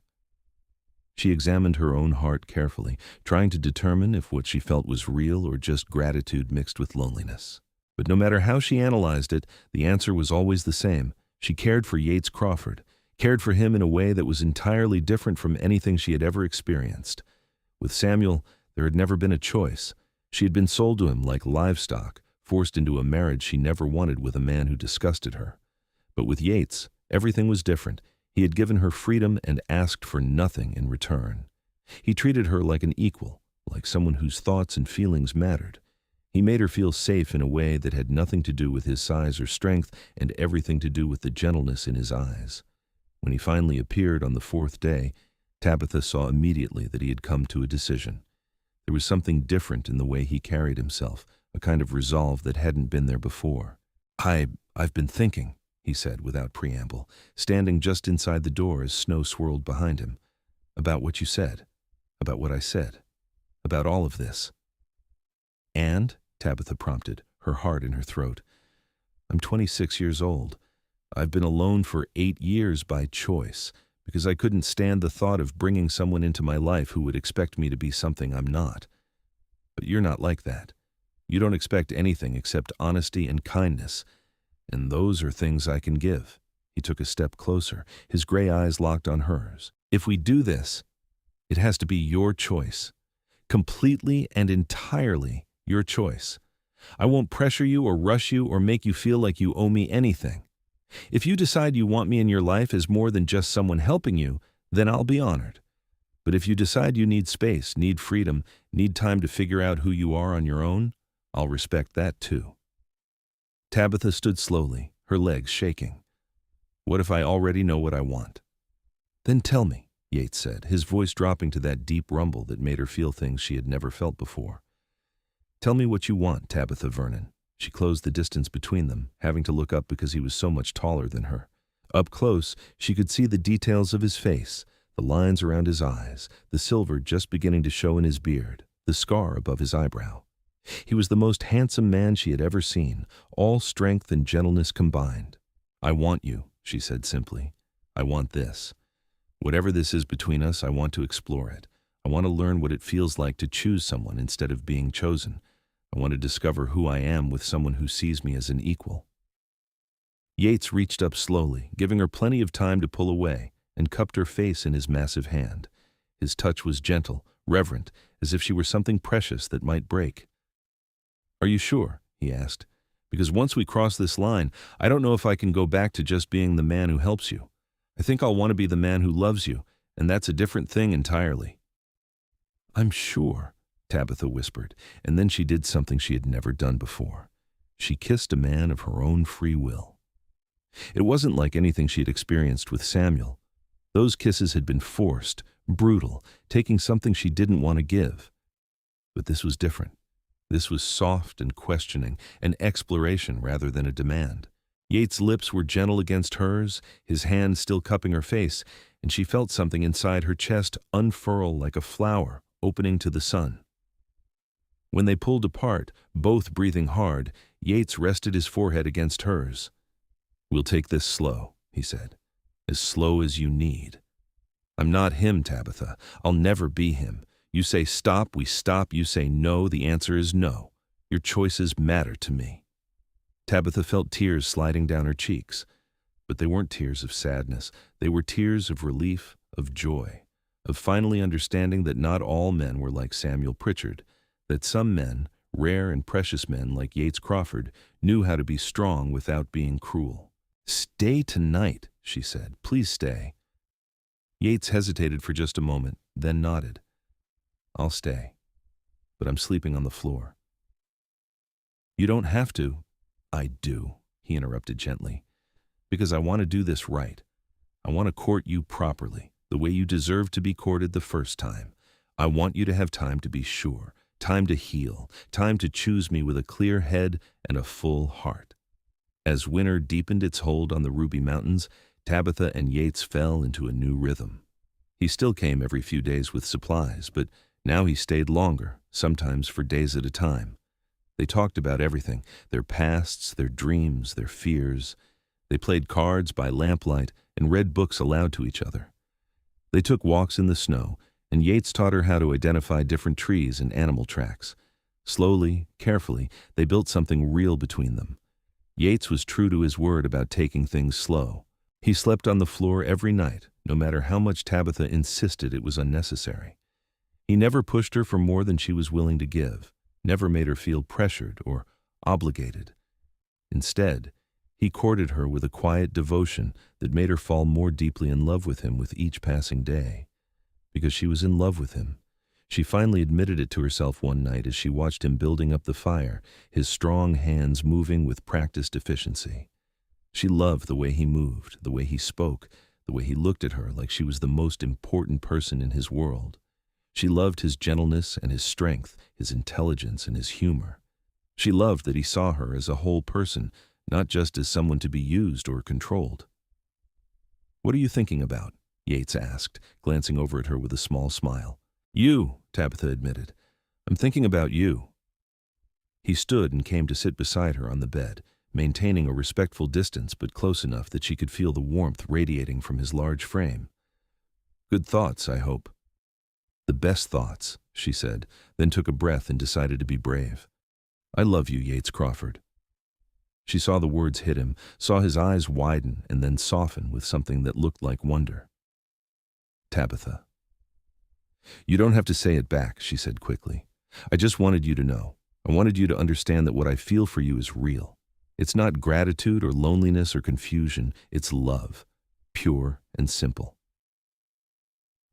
She examined her own heart carefully, trying to determine if what she felt was real or just gratitude mixed with loneliness. But no matter how she analyzed it, the answer was always the same. She cared for Yates Crawford, cared for him in a way that was entirely different from anything she had ever experienced. With Samuel, there had never been a choice. She had been sold to him like livestock, forced into a marriage she never wanted with a man who disgusted her. But with Yates, everything was different. He had given her freedom and asked for nothing in return. He treated her like an equal, like someone whose thoughts and feelings mattered. He made her feel safe in a way that had nothing to do with his size or strength and everything to do with the gentleness in his eyes. When he finally appeared on the 4th day, Tabitha saw immediately that he had come to a decision. There was something different in the way he carried himself, a kind of resolve that hadn't been there before. I've been thinking, he said without preamble, standing just inside the door as snow swirled behind him, about what you said, about what I said, about all of this. And, Tabitha prompted, her heart in her throat, I'm 26 years old. I've been alone for 8 years by choice, because I couldn't stand the thought of bringing someone into my life who would expect me to be something I'm not. But you're not like that. You don't expect anything except honesty and kindness, and those are things I can give. He took a step closer, his gray eyes locked on hers. If we do this, it has to be your choice. Completely and entirely your choice. I won't pressure you or rush you or make you feel like you owe me anything. If you decide you want me in your life as more than just someone helping you, then I'll be honored. But if you decide you need space, need freedom, need time to figure out who you are on your own, I'll respect that too. Tabitha stood slowly, her legs shaking. What if I already know what I want? Then tell me, Yates said, his voice dropping to that deep rumble that made her feel things she had never felt before. Tell me what you want, Tabitha Vernon. She closed the distance between them, having to look up because he was so much taller than her. Up close, she could see the details of his face, the lines around his eyes, the silver just beginning to show in his beard, the scar above his eyebrow. He was the most handsome man she had ever seen, all strength and gentleness combined. I want you, she said simply. I want this. Whatever this is between us, I want to explore it. I want to learn what it feels like to choose someone instead of being chosen. I want to discover who I am with someone who sees me as an equal. Yates reached up slowly, giving her plenty of time to pull away, and cupped her face in his massive hand. His touch was gentle, reverent, as if she were something precious that might break. Are you sure? He asked. Because once we cross this line, I don't know if I can go back to just being the man who helps you. I think I'll want to be the man who loves you, and that's a different thing entirely. I'm sure, Tabitha whispered, and then she did something she had never done before. She kissed a man of her own free will. It wasn't like anything she had experienced with Samuel. Those kisses had been forced, brutal, taking something she didn't want to give. But this was different. This was soft and questioning, an exploration rather than a demand. Yates' lips were gentle against hers, his hand still cupping her face, and she felt something inside her chest unfurl like a flower opening to the sun. When they pulled apart, both breathing hard, Yates rested his forehead against hers. "We'll take this slow," he said. "As slow as you need. I'm not him, Tabitha. I'll never be him. You say stop, we stop. You say no, the answer is no. Your choices matter to me." Tabitha felt tears sliding down her cheeks. But they weren't tears of sadness. They were tears of relief, of joy, of finally understanding that not all men were like Samuel Pritchard, that some men, rare and precious men like Yates Crawford, knew how to be strong without being cruel. "Stay tonight," she said. "Please stay." Yates hesitated for just a moment, then nodded. "I'll stay, but I'm sleeping on the floor." "You don't have to." "I do," he interrupted gently, "because I want to do this right. I want to court you properly, the way you deserve to be courted the first time. I want you to have time to be sure, time to heal, time to choose me with a clear head and a full heart." As winter deepened its hold on the Ruby Mountains, Tabitha and Yates fell into a new rhythm. He still came every few days with supplies, but now he stayed longer, sometimes for days at a time. They talked about everything, their pasts, their dreams, their fears. They played cards by lamplight and read books aloud to each other. They took walks in the snow, and Yates taught her how to identify different trees and animal tracks. Slowly, carefully, they built something real between them. Yates was true to his word about taking things slow. He slept on the floor every night, no matter how much Tabitha insisted it was unnecessary. He never pushed her for more than she was willing to give, never made her feel pressured or obligated. Instead, he courted her with a quiet devotion that made her fall more deeply in love with him with each passing day. Because she was in love with him. She finally admitted it to herself one night as she watched him building up the fire, his strong hands moving with practiced efficiency. She loved the way he moved, the way he spoke, the way he looked at her like she was the most important person in his world. She loved his gentleness and his strength, his intelligence and his humor. She loved that he saw her as a whole person, not just as someone to be used or controlled. "What are you thinking about?" Yates asked, glancing over at her with a small smile. "You," Tabitha admitted. "I'm thinking about you." He stood and came to sit beside her on the bed, maintaining a respectful distance but close enough that she could feel the warmth radiating from his large frame. "Good thoughts, I hope." "The best thoughts," she said, then took a breath and decided to be brave. "I love you, Yates Crawford." She saw the words hit him, saw his eyes widen and then soften with something that looked like wonder. "Tabitha." "You don't have to say it back," she said quickly. "I just wanted you to know. I wanted you to understand that what I feel for you is real. It's not gratitude or loneliness or confusion. It's love, pure and simple."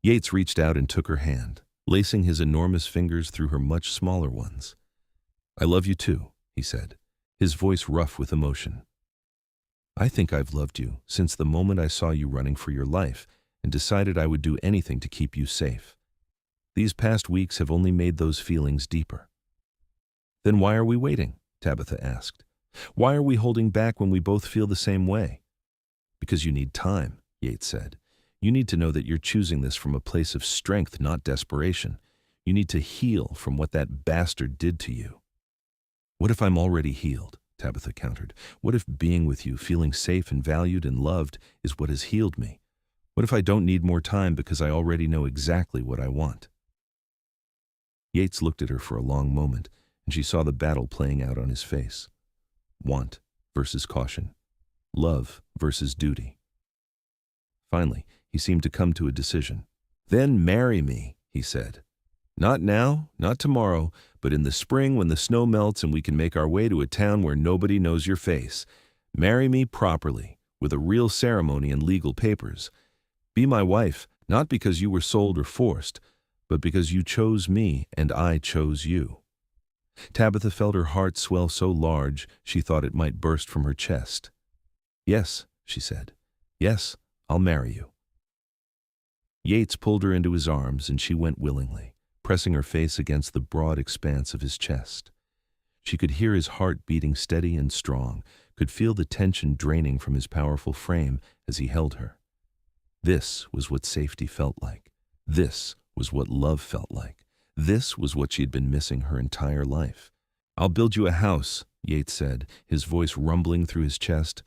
Yates reached out and took her hand, lacing his enormous fingers through her much smaller ones. "I love you too," he said, his voice rough with emotion. "I think I've loved you since the moment I saw you running for your life and decided I would do anything to keep you safe. These past weeks have only made those feelings deeper." "Then why are we waiting?" Tabitha asked. "Why are we holding back when we both feel the same way?" "Because you need time," Yates said. "You need to know that you're choosing this from a place of strength, not desperation. You need to heal from what that bastard did to you." "What if I'm already healed?" Tabitha countered. "What if being with you, feeling safe and valued and loved, is what has healed me? What if I don't need more time because I already know exactly what I want?" Yates looked at her for a long moment, and she saw the battle playing out on his face. Want versus caution. Love versus duty. Finally, he seemed to come to a decision. "Then marry me," he said. "Not now, not tomorrow, but in the spring when the snow melts and we can make our way to a town where nobody knows your face. Marry me properly, with a real ceremony and legal papers. Be my wife, not because you were sold or forced, but because you chose me and I chose you." Tabitha felt her heart swell so large she thought it might burst from her chest. "Yes," she said. "Yes, I'll marry you." Yates pulled her into his arms, and she went willingly, pressing her face against the broad expanse of his chest. She could hear his heart beating steady and strong, could feel the tension draining from his powerful frame as he held her. This was what safety felt like. This was what love felt like. This was what she had been missing her entire life. "I'll build you a house," Yates said, his voice rumbling through his chest.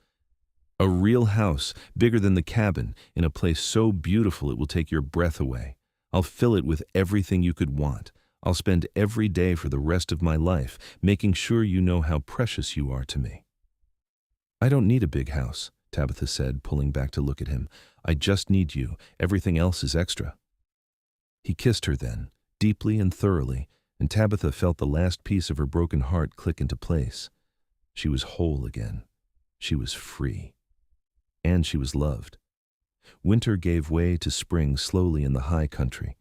"A real house, bigger than the cabin, in a place so beautiful it will take your breath away. I'll fill it with everything you could want. I'll spend every day for the rest of my life making sure you know how precious you are to me." "I don't need a big house," Tabitha said, pulling back to look at him. "I just need you. Everything else is extra." He kissed her then, deeply and thoroughly, and Tabitha felt the last piece of her broken heart click into place. She was whole again. She was free. And she was loved. Winter gave way to spring slowly in the high country.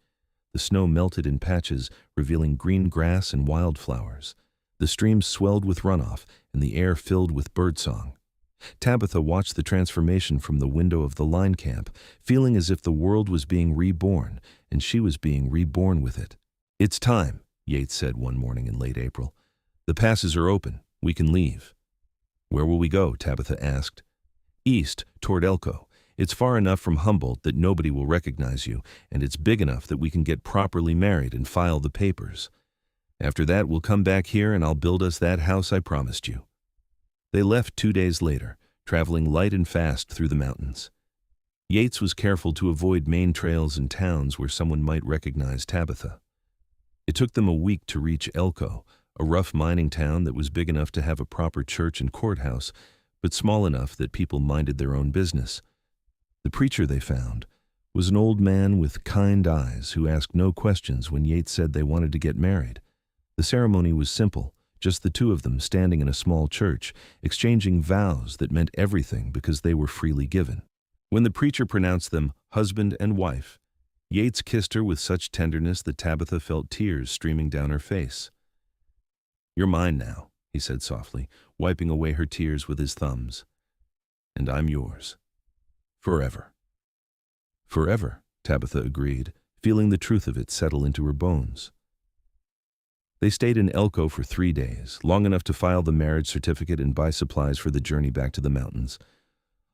The snow melted in patches, revealing green grass and wildflowers. The streams swelled with runoff, and the air filled with birdsong. Tabitha watched the transformation from the window of the line camp, feeling as if the world was being reborn, and she was being reborn with it. "It's time," Yates said one morning in late April. "The passes are open. We can leave." "Where will we go?" Tabitha asked. "East, toward Elko. It's far enough from Humboldt that nobody will recognize you, and it's big enough that we can get properly married and file the papers. After that, we'll come back here and I'll build us that house I promised you." They left 2 days later, traveling light and fast through the mountains. Yates was careful to avoid main trails and towns where someone might recognize Tabitha. It took them a week to reach Elko, a rough mining town that was big enough to have a proper church and courthouse, but small enough that people minded their own business. The preacher they found was an old man with kind eyes who asked no questions when Yates said they wanted to get married. The ceremony was simple, just the two of them standing in a small church, exchanging vows that meant everything because they were freely given. When the preacher pronounced them husband and wife, Yates kissed her with such tenderness that Tabitha felt tears streaming down her face. "You're mine now," he said softly, wiping away her tears with his thumbs. "And I'm yours. Forever." "Forever," Tabitha agreed, feeling the truth of it settle into her bones. They stayed in Elko for 3 days, long enough to file the marriage certificate and buy supplies for the journey back to the mountains.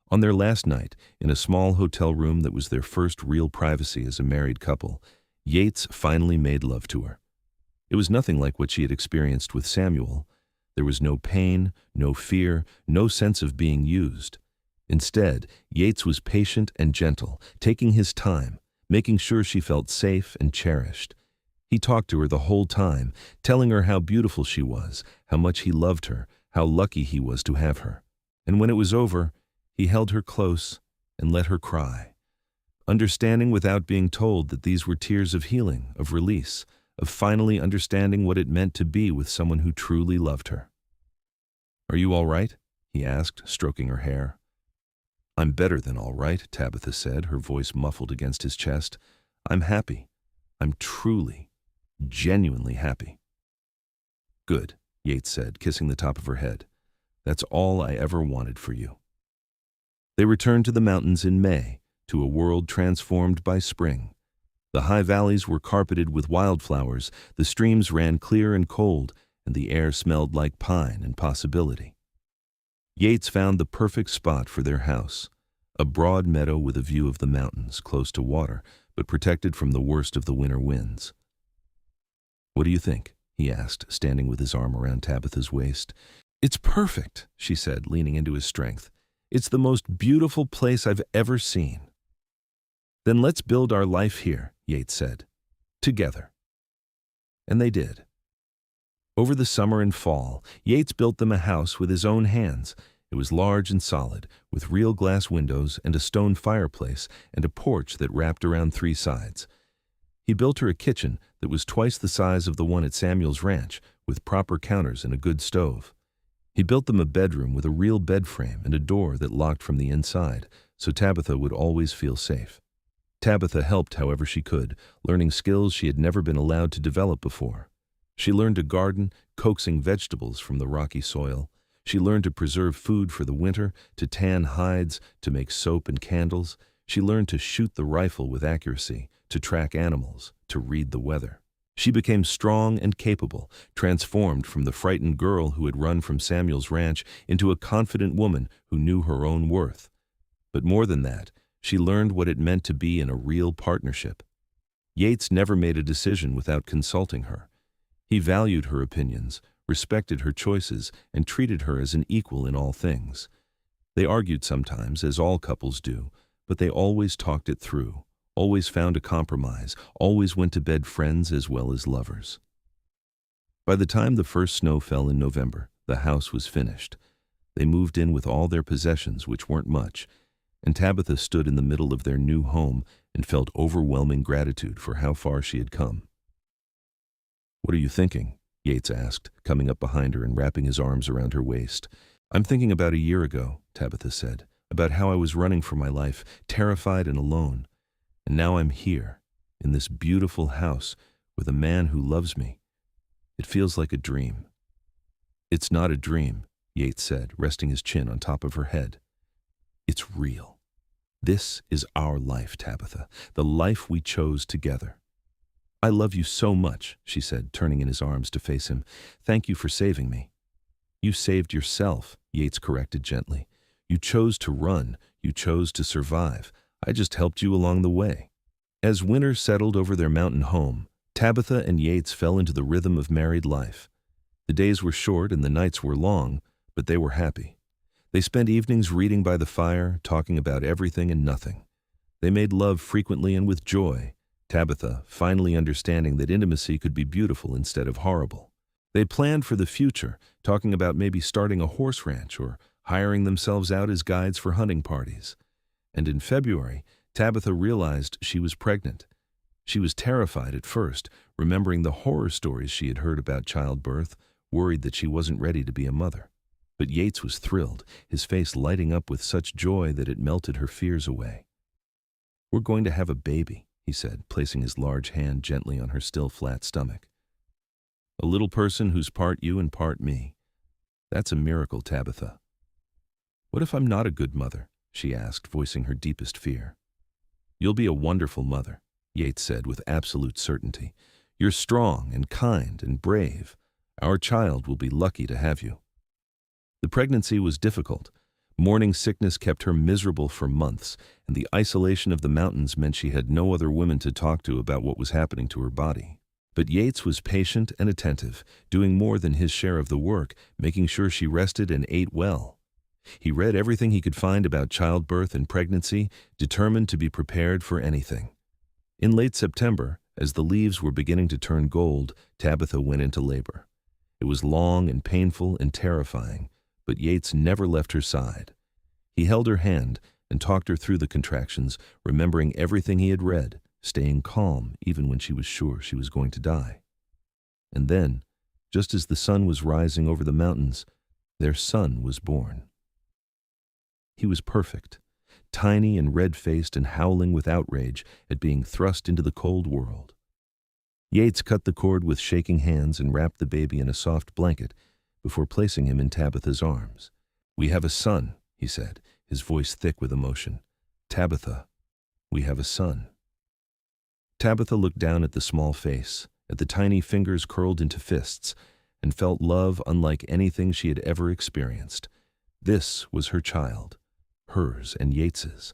On their last night, in a small hotel room that was their first real privacy as a married couple, Yates finally made love to her. It was nothing like what she had experienced with Samuel. There was no pain, no fear, no sense of being used. Instead, Yates was patient and gentle, taking his time, making sure she felt safe and cherished. He talked to her the whole time, telling her how beautiful she was, how much he loved her, how lucky he was to have her. And when it was over, he held her close and let her cry, understanding without being told that these were tears of healing, of release, of finally understanding what it meant to be with someone who truly loved her. "Are you all right?" he asked, stroking her hair. "I'm better than all right," Tabitha said, her voice muffled against his chest. "I'm happy. I'm truly, genuinely happy." "Good," Yates said, kissing the top of her head. "That's all I ever wanted for you." They returned to the mountains in May, to a world transformed by spring. The high valleys were carpeted with wildflowers, the streams ran clear and cold, and the air smelled like pine and possibility. Yates found the perfect spot for their house, a broad meadow with a view of the mountains, close to water, but protected from the worst of the winter winds. "What do you think?" he asked, standing with his arm around Tabitha's waist. "It's perfect," she said, leaning into his strength. "It's the most beautiful place I've ever seen." "Then let's build our life here," Yates said. "Together." And they did. Over the summer and fall, Yates built them a house with his own hands. It was large and solid, with real glass windows and a stone fireplace and a porch that wrapped around 3 sides. He built her a kitchen that was twice the size of the one at Samuel's ranch, with proper counters and a good stove. He built them a bedroom with a real bed frame and a door that locked from the inside, so Tabitha would always feel safe. Tabitha helped however she could, learning skills she had never been allowed to develop before. She learned to garden, coaxing vegetables from the rocky soil. She learned to preserve food for the winter, to tan hides, to make soap and candles. She learned to shoot the rifle with accuracy, to track animals, to read the weather. She became strong and capable, transformed from the frightened girl who had run from Samuel's ranch into a confident woman who knew her own worth. But more than that, she learned what it meant to be in a real partnership. Yates never made a decision without consulting her. He valued her opinions, respected her choices, and treated her as an equal in all things. They argued sometimes, as all couples do, but they always talked it through, always found a compromise, always went to bed friends as well as lovers. By the time the first snow fell in November, the house was finished. They moved in with all their possessions, which weren't much, and Tabitha stood in the middle of their new home and felt overwhelming gratitude for how far she had come. "What are you thinking?" Yates asked, coming up behind her and wrapping his arms around her waist. "I'm thinking about a year ago," Tabitha said, "about how I was running for my life, terrified and alone. And now I'm here, in this beautiful house, with a man who loves me. It feels like a dream." "It's not a dream," Yates said, resting his chin on top of her head. "It's real. This is our life, Tabitha, the life we chose together." "I love you so much," she said, turning in his arms to face him. "Thank you for saving me." "You saved yourself," Yates corrected gently. "You chose to run. You chose to survive. I just helped you along the way." As winter settled over their mountain home, Tabitha and Yates fell into the rhythm of married life. The days were short and the nights were long, but they were happy. They spent evenings reading by the fire, talking about everything and nothing. They made love frequently and with joy, Tabitha finally understanding that intimacy could be beautiful instead of horrible. They planned for the future, talking about maybe starting a horse ranch or hiring themselves out as guides for hunting parties. And in February, Tabitha realized she was pregnant. She was terrified at first, remembering the horror stories she had heard about childbirth, worried that she wasn't ready to be a mother. But Yates was thrilled, his face lighting up with such joy that it melted her fears away. "We're going to have a baby," he said, placing his large hand gently on her still flat stomach. "A little person who's part you and part me. That's a miracle, Tabitha." "What if I'm not a good mother?" she asked, voicing her deepest fear. "You'll be a wonderful mother," Yates said with absolute certainty. "You're strong and kind and brave. Our child will be lucky to have you." The pregnancy was difficult. Morning sickness kept her miserable for months, and the isolation of the mountains meant she had no other women to talk to about what was happening to her body. But Yates was patient and attentive, doing more than his share of the work, making sure she rested and ate well. He read everything he could find about childbirth and pregnancy, determined to be prepared for anything. In late September, as the leaves were beginning to turn gold, Tabitha went into labor. It was long and painful and terrifying, but Yates never left her side. He held her hand and talked her through the contractions, remembering everything he had read, staying calm even when she was sure she was going to die. And then, just as the sun was rising over the mountains, their son was born. He was perfect, tiny and red-faced and howling with outrage at being thrust into the cold world. Yates cut the cord with shaking hands and wrapped the baby in a soft blanket before placing him in Tabitha's arms. "We have a son," he said, his voice thick with emotion. "Tabitha, we have a son." Tabitha looked down at the small face, at the tiny fingers curled into fists, and felt love unlike anything she had ever experienced. This was her child, hers and Yates's,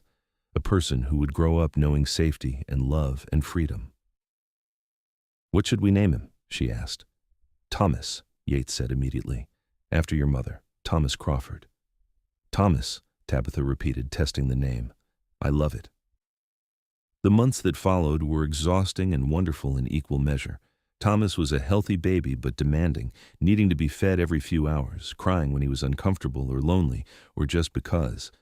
a person who would grow up knowing safety and love and freedom. "What should we name him?" she asked. "Thomas," Yates said immediately. "After your mother, Thomas Crawford." "Thomas," Tabitha repeated, testing the name. "I love it." The months that followed were exhausting and wonderful in equal measure. Thomas was a healthy baby but demanding, needing to be fed every few hours, crying when he was uncomfortable or lonely, or just because.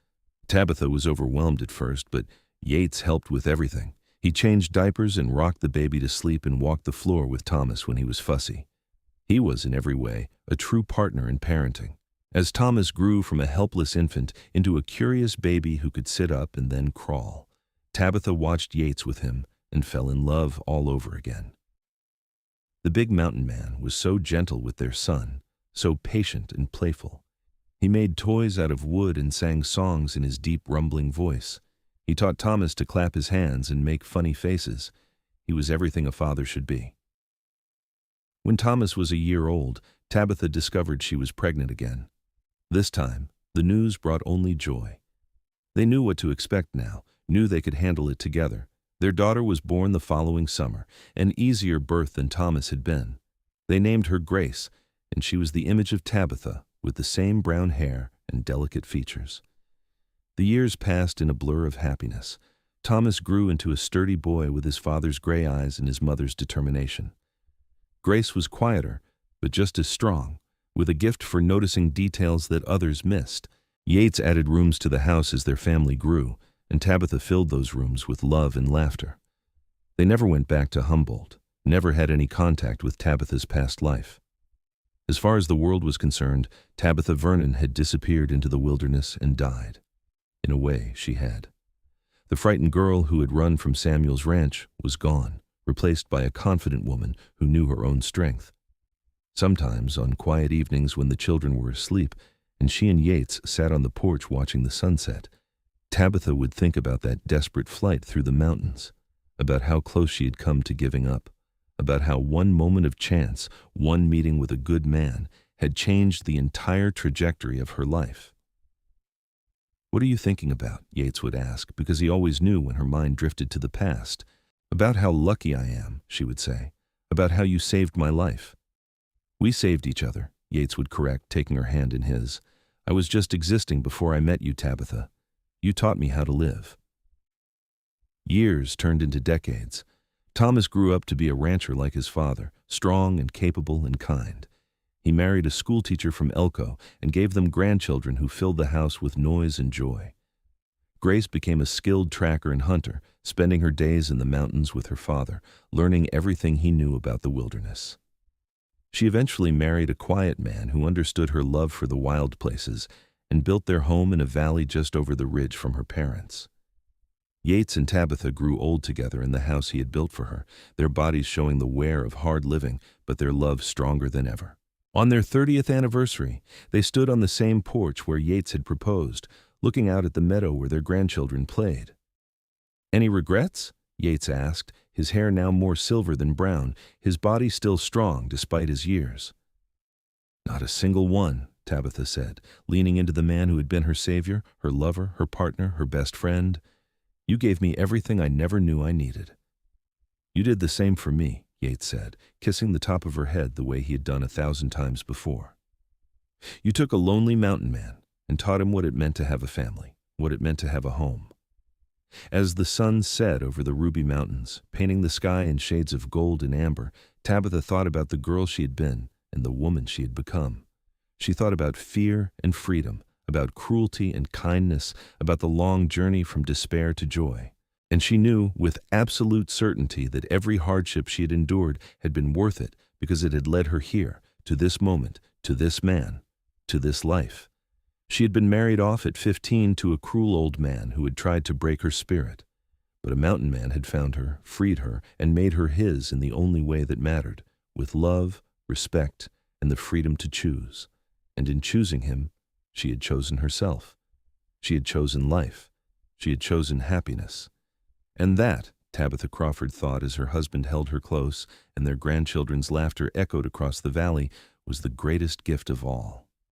Tabitha was overwhelmed at first, but Yates helped with everything. He changed diapers and rocked the baby to sleep and walked the floor with Thomas when he was fussy. He was, in every way, a true partner in parenting. As Thomas grew from a helpless infant into a curious baby who could sit up and then crawl, Tabitha watched Yates with him and fell in love all over again. The big mountain man was so gentle with their son, so patient and playful. He made toys out of wood and sang songs in his deep, rumbling voice. He taught Thomas to clap his hands and make funny faces. He was everything a father should be. When Thomas was a year old, Tabitha discovered she was pregnant again. This time, the news brought only joy. They knew what to expect now, knew they could handle it together. Their daughter was born the following summer, an easier birth than Thomas had been. They named her Grace, and she was the image of Tabitha, with the same brown hair and delicate features. The years passed in a blur of happiness. Thomas grew into a sturdy boy with his father's gray eyes and his mother's determination. Grace was quieter, but just as strong, with a gift for noticing details that others missed. Yates added rooms to the house as their family grew, and Tabitha filled those rooms with love and laughter. They never went back to Humboldt, never had any contact with Tabitha's past life. As far as the world was concerned, Tabitha Vernon had disappeared into the wilderness and died. In a way, she had. The frightened girl who had run from Samuel's ranch was gone, replaced by a confident woman who knew her own strength. Sometimes, on quiet evenings when the children were asleep, and she and Yates sat on the porch watching the sunset, Tabitha would think about that desperate flight through the mountains, about how close she had come to giving up, about how one moment of chance, one meeting with a good man, had changed the entire trajectory of her life. "What are you thinking about?" Yates would ask, because he always knew when her mind drifted to the past. "About how lucky I am," she would say, "about how you saved my life." "We saved each other," Yates would correct, taking her hand in his. "I was just existing before I met you, Tabitha. You taught me how to live." Years turned into decades. Thomas grew up to be a rancher like his father, strong and capable and kind. He married a schoolteacher from Elko and gave them grandchildren who filled the house with noise and joy. Grace became a skilled tracker and hunter, spending her days in the mountains with her father, learning everything he knew about the wilderness. She eventually married a quiet man who understood her love for the wild places and built their home in a valley just over the ridge from her parents. Yates and Tabitha grew old together in the house he had built for her, their bodies showing the wear of hard living, but their love stronger than ever. On their 30th anniversary, they stood on the same porch where Yates had proposed, looking out at the meadow where their grandchildren played. "Any regrets?" Yates asked, his hair now more silver than brown, his body still strong despite his years. "Not a single one," Tabitha said, leaning into the man who had been her savior, her lover, her partner, her best friend. "You gave me everything I never knew I needed." "You did the same for me," Yates said, kissing the top of her head the way he had done 1,000 times before. "You took a lonely mountain man and taught him what it meant to have a family, what it meant to have a home." As the sun set over the Ruby Mountains, painting the sky in shades of gold and amber, Tabitha thought about the girl she had been and the woman she had become. She thought about fear and freedom, about cruelty and kindness, about the long journey from despair to joy. And she knew with absolute certainty that every hardship she had endured had been worth it because it had led her here, to this moment, to this man, to this life. She had been married off at 15 to a cruel old man who had tried to break her spirit. But a mountain man had found her, freed her, and made her his in the only way that mattered, with love, respect, and the freedom to choose. And in choosing him, she had chosen herself. She had chosen life. She had chosen happiness. And that, Tabitha Crawford thought as her husband held her close and their grandchildren's laughter echoed across the valley, was the greatest gift of all.